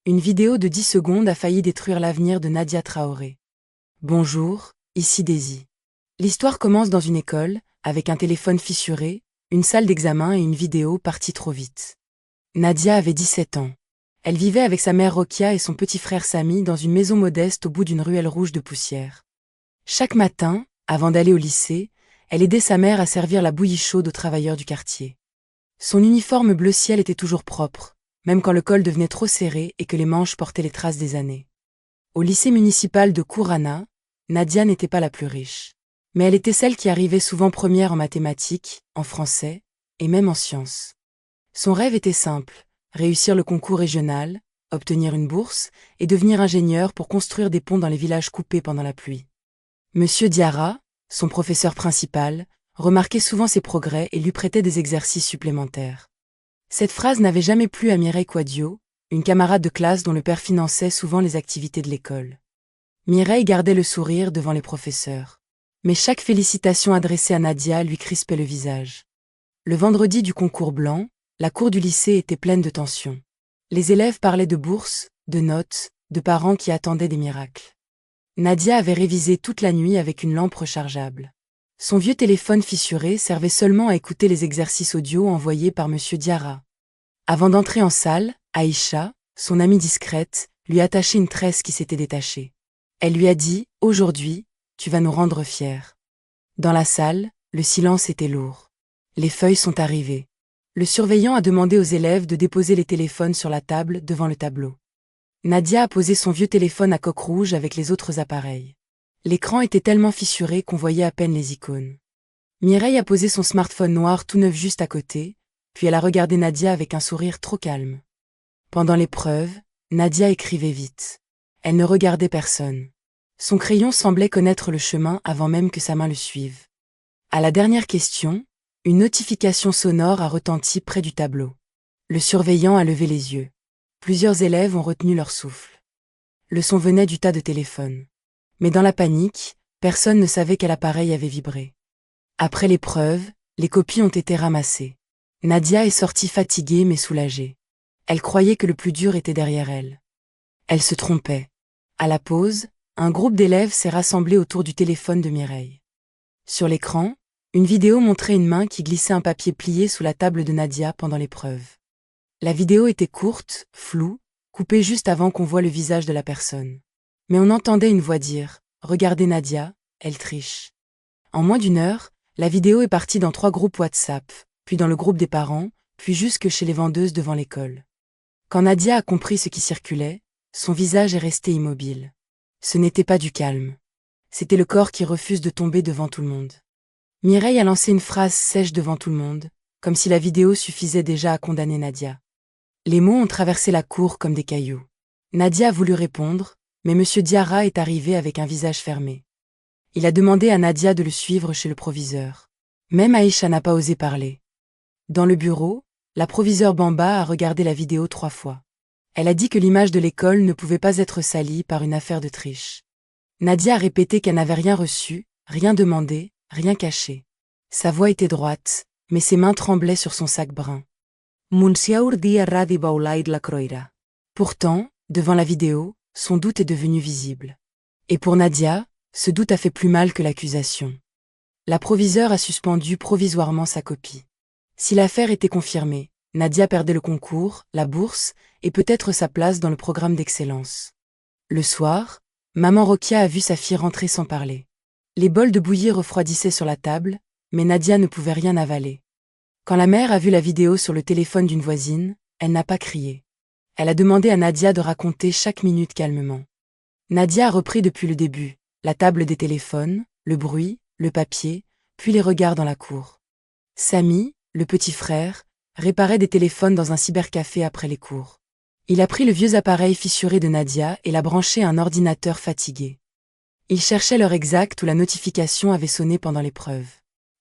Une vidéo de 10 secondes a failli détruire l'avenir de Nadia Traoré. Bonjour, ici Daisy. L'histoire commence dans une école, avec un téléphone fissuré, une salle d'examen et une vidéo partie trop vite. Nadia avait 17 ans. Elle vivait avec sa mère Rokia et son petit frère Sami dans une maison modeste au bout d'une ruelle rouge de poussière. Chaque matin, avant d'aller au lycée, elle aidait sa mère à servir la bouillie chaude aux travailleurs du quartier. Son uniforme bleu ciel était toujours propre, même quand le col devenait trop serré et que les manches portaient les traces des années. Au lycée municipal de Kourana, Nadia n'était pas la plus riche. Mais elle était celle qui arrivait souvent première en mathématiques, en français, et même en sciences. Son rêve était simple, réussir le concours régional, obtenir une bourse et devenir ingénieur pour construire des ponts dans les villages coupés pendant la pluie. Monsieur Diarra, son professeur principal, remarquait souvent ses progrès et lui prêtait des exercices supplémentaires. Cette phrase n'avait jamais plu à Mireille Quadio, une camarade de classe dont le père finançait souvent les activités de l'école. Mireille gardait le sourire devant les professeurs. Mais chaque félicitation adressée à Nadia lui crispait le visage. Le vendredi du concours blanc, la cour du lycée était pleine de tension. Les élèves parlaient de bourses, de notes, de parents qui attendaient des miracles. Nadia avait révisé toute la nuit avec une lampe rechargeable. Son vieux téléphone fissuré servait seulement à écouter les exercices audio envoyés par Monsieur Diarra. Avant d'entrer en salle, Aïcha, son amie discrète, lui attachait une tresse qui s'était détachée. Elle lui a dit « Aujourd'hui, tu vas nous rendre fiers ». Dans la salle, le silence était lourd. Les feuilles sont arrivées. Le surveillant a demandé aux élèves de déposer les téléphones sur la table devant le tableau. Nadia a posé son vieux téléphone à coque rouge avec les autres appareils. L'écran était tellement fissuré qu'on voyait à peine les icônes. Mireille a posé son smartphone noir tout neuf juste à côté, puis elle a regardé Nadia avec un sourire trop calme. Pendant l'épreuve, Nadia écrivait vite. Elle ne regardait personne. Son crayon semblait connaître le chemin avant même que sa main le suive. À la dernière question, une notification sonore a retenti près du tableau. Le surveillant a levé les yeux. Plusieurs élèves ont retenu leur souffle. Le son venait du tas de téléphones. Mais dans la panique, personne ne savait quel appareil avait vibré. Après l'épreuve, les copies ont été ramassées. Nadia est sortie fatiguée mais soulagée. Elle croyait que le plus dur était derrière elle. Elle se trompait. À la pause, un groupe d'élèves s'est rassemblé autour du téléphone de Mireille. Sur l'écran, une vidéo montrait une main qui glissait un papier plié sous la table de Nadia pendant l'épreuve. La vidéo était courte, floue, coupée juste avant qu'on voie le visage de la personne. Mais on entendait une voix dire « Regardez Nadia, elle triche ». En moins d'une heure, la vidéo est partie dans 3 groupes WhatsApp, puis dans le groupe des parents, puis jusque chez les vendeuses devant l'école. Quand Nadia a compris ce qui circulait, son visage est resté immobile. Ce n'était pas du calme. C'était le corps qui refuse de tomber devant tout le monde. Mireille a lancé une phrase sèche devant tout le monde, comme si la vidéo suffisait déjà à condamner Nadia. Les mots ont traversé la cour comme des cailloux. Nadia a voulu répondre, mais Monsieur Diarra est arrivé avec un visage fermé. Il a demandé à Nadia de le suivre chez le proviseur. Même Aïcha n'a pas osé parler. Dans le bureau, la proviseure Bamba a regardé la vidéo 3 fois. Elle a dit que l'image de l'école ne pouvait pas être salie par une affaire de triche. Nadia a répété qu'elle n'avait rien reçu, rien demandé, rien caché. Sa voix était droite, mais ses mains tremblaient sur son sac brun. Munsiaur dia radi baulaid la croira. Pourtant, devant la vidéo, son doute est devenu visible. Et pour Nadia, ce doute a fait plus mal que l'accusation. La proviseure a suspendu provisoirement sa copie. Si l'affaire était confirmée, Nadia perdait le concours, la bourse et peut-être sa place dans le programme d'excellence. Le soir, maman Rokia a vu sa fille rentrer sans parler. Les bols de bouillie refroidissaient sur la table, mais Nadia ne pouvait rien avaler. Quand la mère a vu la vidéo sur le téléphone d'une voisine, elle n'a pas crié. Elle a demandé à Nadia de raconter chaque minute calmement. Nadia a repris depuis le début, la table des téléphones, le bruit, le papier, puis les regards dans la cour. Sami, le petit frère, réparait des téléphones dans un cybercafé après les cours. Il a pris le vieux appareil fissuré de Nadia et l'a branché à un ordinateur fatigué. Il cherchait l'heure exacte où la notification avait sonné pendant l'épreuve.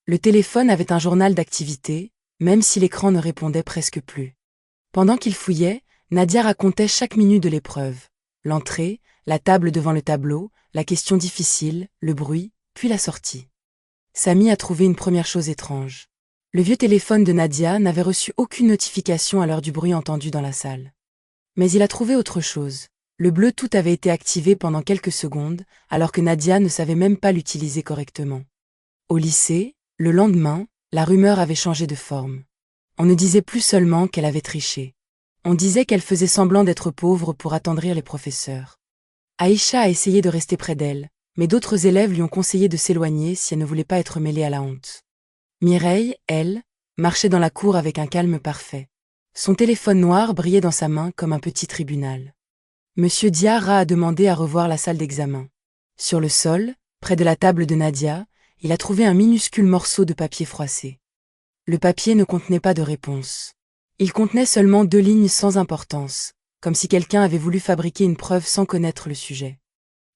Le téléphone avait un journal d'activité, même si l'écran ne répondait presque plus. Pendant qu'il fouillait, Nadia racontait chaque minute de l'épreuve. L'entrée, la table devant le tableau, la question difficile, le bruit, puis la sortie. Sami a trouvé une première chose étrange. Le vieux téléphone de Nadia n'avait reçu aucune notification à l'heure du bruit entendu dans la salle. Mais il a trouvé autre chose. Le bleu tout avait été activé pendant quelques secondes, alors que Nadia ne savait même pas l'utiliser correctement. Au lycée, le lendemain, la rumeur avait changé de forme. On ne disait plus seulement qu'elle avait triché. On disait qu'elle faisait semblant d'être pauvre pour attendrir les professeurs. Aïcha a essayé de rester près d'elle, mais d'autres élèves lui ont conseillé de s'éloigner si elle ne voulait pas être mêlée à la honte. Mireille, elle, marchait dans la cour avec un calme parfait. Son téléphone noir brillait dans sa main comme un petit tribunal. Monsieur Diarra a demandé à revoir la salle d'examen. Sur le sol, près de la table de Nadia, il a trouvé un minuscule morceau de papier froissé. Le papier ne contenait pas de réponse. Il contenait seulement 2 lignes sans importance, comme si quelqu'un avait voulu fabriquer une preuve sans connaître le sujet.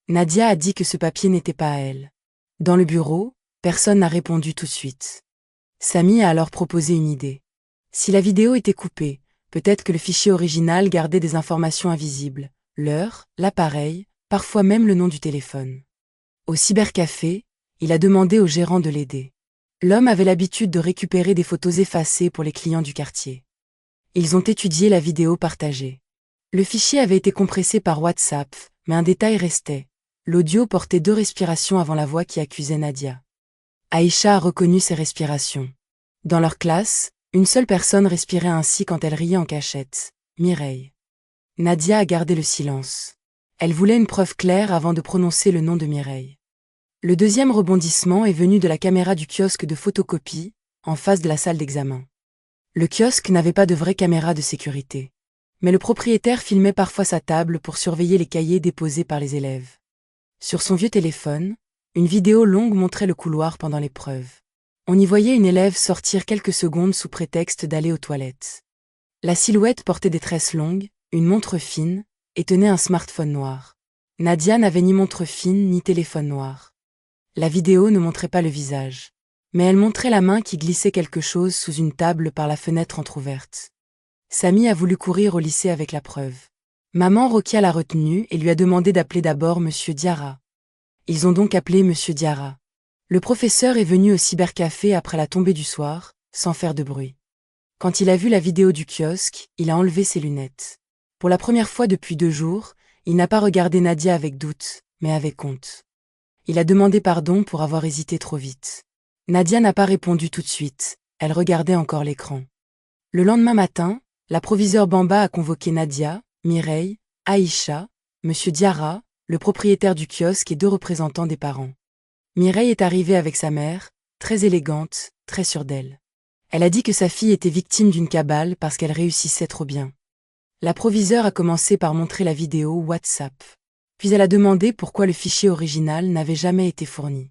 Nadia a dit que ce papier n'était pas à elle. Dans le bureau, personne n'a répondu tout de suite. Samy a alors proposé une idée. Si la vidéo était coupée, peut-être que le fichier original gardait des informations invisibles, l'heure, l'appareil, parfois même le nom du téléphone. Au cybercafé, il a demandé au gérant de l'aider. L'homme avait l'habitude de récupérer des photos effacées pour les clients du quartier. Ils ont étudié la vidéo partagée. Le fichier avait été compressé par WhatsApp, mais un détail restait. L'audio portait 2 respirations avant la voix qui accusait Nadia. Aïcha a reconnu ces respirations. Dans leur classe, une seule personne respirait ainsi quand elle riait en cachette, Mireille. Nadia a gardé le silence. Elle voulait une preuve claire avant de prononcer le nom de Mireille. Le deuxième rebondissement est venu de la caméra du kiosque de photocopie, en face de la salle d'examen. Le kiosque n'avait pas de vraie caméra de sécurité. Mais le propriétaire filmait parfois sa table pour surveiller les cahiers déposés par les élèves. Sur son vieux téléphone, une vidéo longue montrait le couloir pendant l'épreuve. On y voyait une élève sortir quelques secondes sous prétexte d'aller aux toilettes. La silhouette portait des tresses longues, une montre fine, et tenait un smartphone noir. Nadia n'avait ni montre fine ni téléphone noir. La vidéo ne montrait pas le visage. Mais elle montrait la main qui glissait quelque chose sous une table par la fenêtre entr'ouverte. Samy a voulu courir au lycée avec la preuve. Maman Rokia l'a retenu et lui a demandé d'appeler d'abord Monsieur Diarra. Ils ont donc appelé Monsieur Diarra. Le professeur est venu au cybercafé après la tombée du soir, sans faire de bruit. Quand il a vu la vidéo du kiosque, il a enlevé ses lunettes. Pour la première fois depuis 2 jours, il n'a pas regardé Nadia avec doute, mais avec honte. Il a demandé pardon pour avoir hésité trop vite. Nadia n'a pas répondu tout de suite, elle regardait encore l'écran. Le lendemain matin, la proviseure Bamba a convoqué Nadia, Mireille, Aïcha, Monsieur Diarra, le propriétaire du kiosque et 2 représentants des parents. Mireille est arrivée avec sa mère, très élégante, très sûre d'elle. Elle a dit que sa fille était victime d'une cabale parce qu'elle réussissait trop bien. La proviseure a commencé par montrer la vidéo WhatsApp. Puis elle a demandé pourquoi le fichier original n'avait jamais été fourni.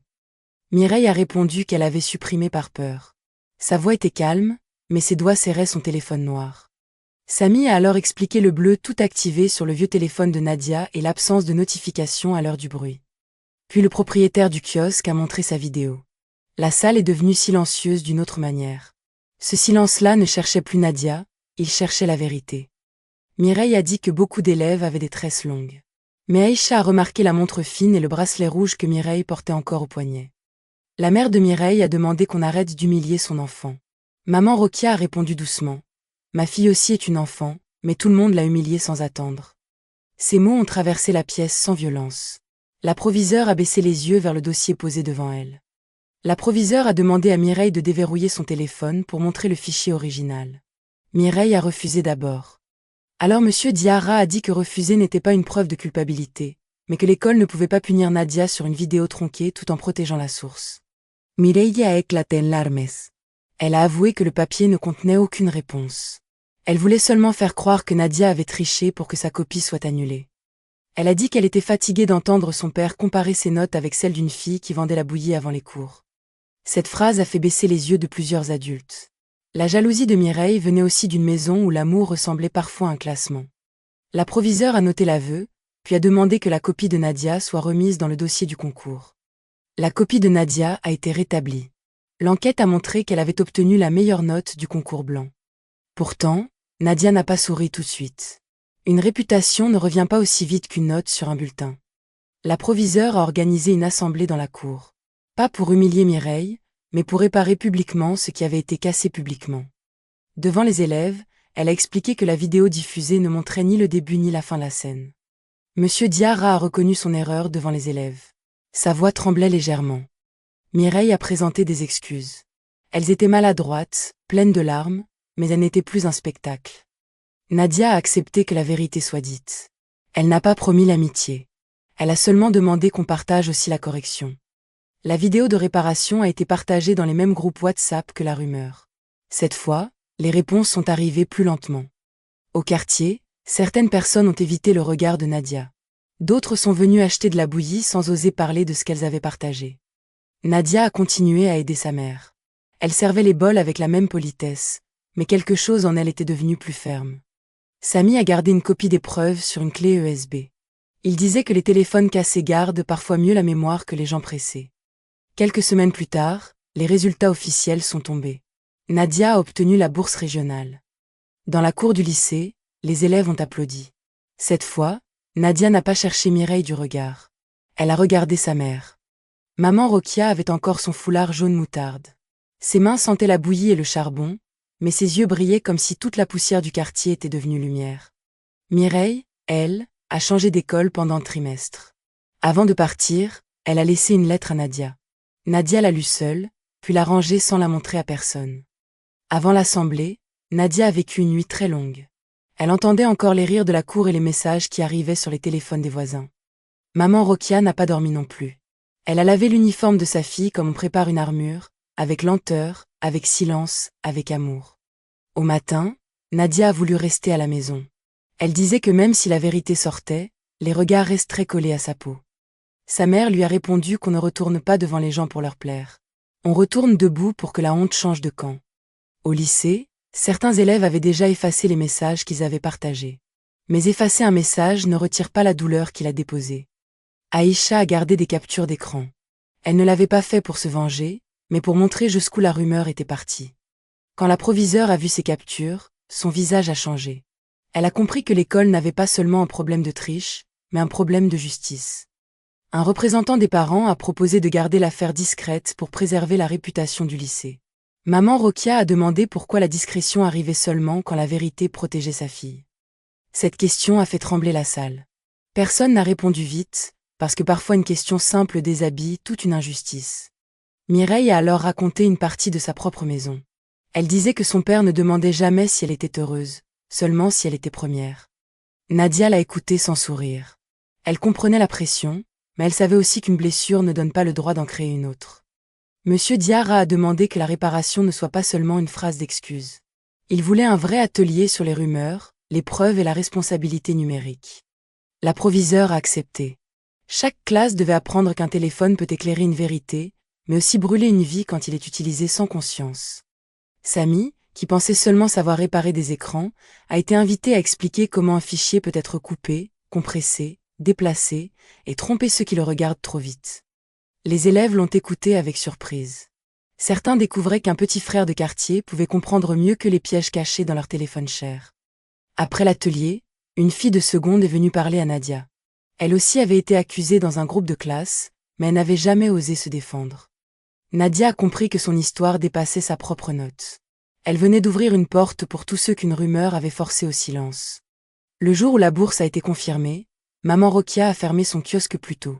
Mireille a répondu qu'elle avait supprimé par peur. Sa voix était calme, mais ses doigts serraient son téléphone noir. Samy a alors expliqué le bleu tout activé sur le vieux téléphone de Nadia et l'absence de notification à l'heure du bruit. Puis le propriétaire du kiosque a montré sa vidéo. La salle est devenue silencieuse d'une autre manière. Ce silence-là ne cherchait plus Nadia, il cherchait la vérité. Mireille a dit que beaucoup d'élèves avaient des tresses longues. Mais Aïcha a remarqué la montre fine et le bracelet rouge que Mireille portait encore au poignet. La mère de Mireille a demandé qu'on arrête d'humilier son enfant. Maman Rokia a répondu doucement. Ma fille aussi est une enfant, mais tout le monde l'a humiliée sans attendre. Ces mots ont traversé la pièce sans violence. La proviseure a baissé les yeux vers le dossier posé devant elle. La proviseure a demandé à Mireille de déverrouiller son téléphone pour montrer le fichier original. Mireille a refusé d'abord. Alors Monsieur Diarra a dit que refuser n'était pas une preuve de culpabilité, mais que l'école ne pouvait pas punir Nadia sur une vidéo tronquée tout en protégeant la source. Mireille a éclaté en larmes. Elle a avoué que le papier ne contenait aucune réponse. Elle voulait seulement faire croire que Nadia avait triché pour que sa copie soit annulée. Elle a dit qu'elle était fatiguée d'entendre son père comparer ses notes avec celles d'une fille qui vendait la bouillie avant les cours. Cette phrase a fait baisser les yeux de plusieurs adultes. La jalousie de Mireille venait aussi d'une maison où l'amour ressemblait parfois à un classement. La proviseure a noté l'aveu, puis a demandé que la copie de Nadia soit remise dans le dossier du concours. La copie de Nadia a été rétablie. L'enquête a montré qu'elle avait obtenu la meilleure note du concours blanc. Pourtant, Nadia n'a pas souri tout de suite. Une réputation ne revient pas aussi vite qu'une note sur un bulletin. La proviseure a organisé une assemblée dans la cour. Pas pour humilier Mireille, mais pour réparer publiquement ce qui avait été cassé publiquement. Devant les élèves, elle a expliqué que la vidéo diffusée ne montrait ni le début ni la fin de la scène. Monsieur Diarra a reconnu son erreur devant les élèves. Sa voix tremblait légèrement. Mireille a présenté des excuses. Elles étaient maladroites, pleines de larmes, mais elles n'étaient plus un spectacle. Nadia a accepté que la vérité soit dite. Elle n'a pas promis l'amitié. Elle a seulement demandé qu'on partage aussi la correction. La vidéo de réparation a été partagée dans les mêmes groupes WhatsApp que la rumeur. Cette fois, les réponses sont arrivées plus lentement. Au quartier, certaines personnes ont évité le regard de Nadia. D'autres sont venues acheter de la bouillie sans oser parler de ce qu'elles avaient partagé. Nadia a continué à aider sa mère. Elle servait les bols avec la même politesse, mais quelque chose en elle était devenu plus ferme. Samy a gardé une copie des preuves sur une clé USB. Il disait que les téléphones cassés gardent parfois mieux la mémoire que les gens pressés. Quelques semaines plus tard, les résultats officiels sont tombés. Nadia a obtenu la bourse régionale. Dans la cour du lycée, les élèves ont applaudi. Cette fois, Nadia n'a pas cherché Mireille du regard. Elle a regardé sa mère. Maman Rokia avait encore son foulard jaune moutarde. Ses mains sentaient la bouillie et le charbon, mais ses yeux brillaient comme si toute la poussière du quartier était devenue lumière. Mireille, elle, a changé d'école pendant le trimestre. Avant de partir, elle a laissé une lettre à Nadia. Nadia l'a lue seule, puis l'a rangée sans la montrer à personne. Avant l'assemblée, Nadia a vécu une nuit très longue. Elle entendait encore les rires de la cour et les messages qui arrivaient sur les téléphones des voisins. Maman Rokia n'a pas dormi non plus. Elle a lavé l'uniforme de sa fille comme on prépare une armure, avec lenteur, avec silence, avec amour. Au matin, Nadia a voulu rester à la maison. Elle disait que même si la vérité sortait, les regards resteraient collés à sa peau. Sa mère lui a répondu qu'on ne retourne pas devant les gens pour leur plaire. On retourne debout pour que la honte change de camp. Au lycée, certains élèves avaient déjà effacé les messages qu'ils avaient partagés. Mais effacer un message ne retire pas la douleur qu'il a déposée. Aïcha a gardé des captures d'écran. Elle ne l'avait pas fait pour se venger, mais pour montrer jusqu'où la rumeur était partie. Quand la proviseure a vu ces captures, son visage a changé. Elle a compris que l'école n'avait pas seulement un problème de triche, mais un problème de justice. Un représentant des parents a proposé de garder l'affaire discrète pour préserver la réputation du lycée. Maman Rokia a demandé pourquoi la discrétion arrivait seulement quand la vérité protégeait sa fille. Cette question a fait trembler la salle. Personne n'a répondu vite, parce que parfois une question simple déshabille toute une injustice. Mireille a alors raconté une partie de sa propre maison. Elle disait que son père ne demandait jamais si elle était heureuse, seulement si elle était première. Nadia l'a écoutée sans sourire. Elle comprenait la pression, mais elle savait aussi qu'une blessure ne donne pas le droit d'en créer une autre. Monsieur Diarra a demandé que la réparation ne soit pas seulement une phrase d'excuse. Il voulait un vrai atelier sur les rumeurs, les preuves et la responsabilité numérique. La proviseure a accepté. Chaque classe devait apprendre qu'un téléphone peut éclairer une vérité, mais aussi brûler une vie quand il est utilisé sans conscience. Samy, qui pensait seulement savoir réparer des écrans, a été invité à expliquer comment un fichier peut être coupé, compressé, déplacé, et tromper ceux qui le regardent trop vite. Les élèves l'ont écouté avec surprise. Certains découvraient qu'un petit frère de quartier pouvait comprendre mieux que les pièges cachés dans leur téléphone cher. Après l'atelier, une fille de seconde est venue parler à Nadia. Elle aussi avait été accusée dans un groupe de classe, mais elle n'avait jamais osé se défendre. Nadia a compris que son histoire dépassait sa propre note. Elle venait d'ouvrir une porte pour tous ceux qu'une rumeur avait forcés au silence. Le jour où la bourse a été confirmée, maman Rokia a fermé son kiosque plus tôt.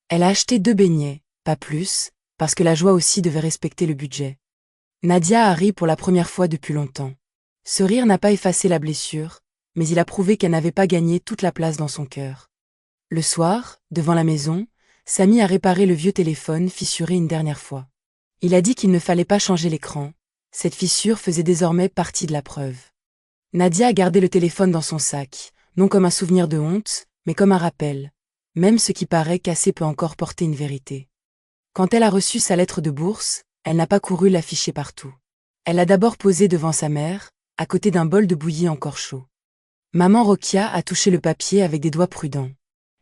Elle a acheté 2 beignets, pas plus, parce que la joie aussi devait respecter le budget. Nadia a ri pour la première fois depuis longtemps. Ce rire n'a pas effacé la blessure, mais il a prouvé qu'elle n'avait pas gagné toute la place dans son cœur. Le soir, devant la maison, Samy a réparé le vieux téléphone fissuré une dernière fois. Il a dit qu'il ne fallait pas changer l'écran. Cette fissure faisait désormais partie de la preuve. Nadia a gardé le téléphone dans son sac, non comme un souvenir de honte, mais comme un rappel. Même ce qui paraît cassé peut encore porter une vérité. Quand elle a reçu sa lettre de bourse, elle n'a pas couru l'afficher partout. Elle l'a d'abord posée devant sa mère, à côté d'un bol de bouillie encore chaud. Maman Rokia a touché le papier avec des doigts prudents.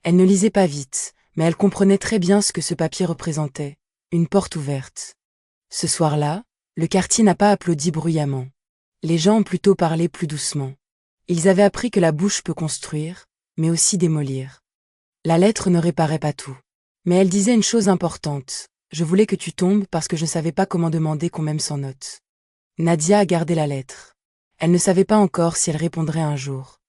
Elle ne lisait pas vite, mais elle comprenait très bien ce que ce papier représentait, une porte ouverte. Ce soir-là, le quartier n'a pas applaudi bruyamment. Les gens ont plutôt parlé plus doucement. Ils avaient appris que la bouche peut construire, mais aussi démolir. La lettre ne réparait pas tout. Mais elle disait une chose importante. Je voulais que tu tombes parce que je ne savais pas comment demander qu'on m'aime sans note. Nadia a gardé la lettre. Elle ne savait pas encore si elle répondrait un jour.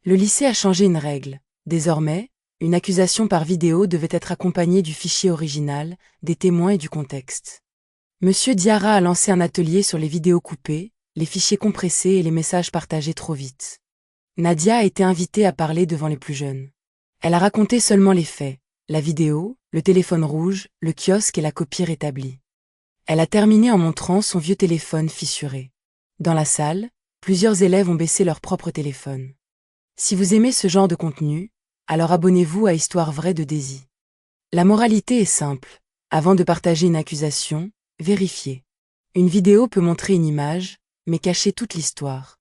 Le lycée a changé une règle. Désormais, une accusation par vidéo devait être accompagnée du fichier original, des témoins et du contexte. Monsieur Diarra a lancé un atelier sur les vidéos coupées, les fichiers compressés et les messages partagés trop vite. Nadia a été invitée à parler devant les plus jeunes. Elle a raconté seulement les faits, la vidéo, le téléphone rouge, le kiosque et la copie rétablie. Elle a terminé en montrant son vieux téléphone fissuré. Dans la salle, plusieurs élèves ont baissé leur propre téléphone. Si vous aimez ce genre de contenu, alors abonnez-vous à Histoire vraie de Daisy. La moralité est simple. Avant de partager une accusation, vérifiez. Une vidéo peut montrer une image, mais cacher toute l'histoire.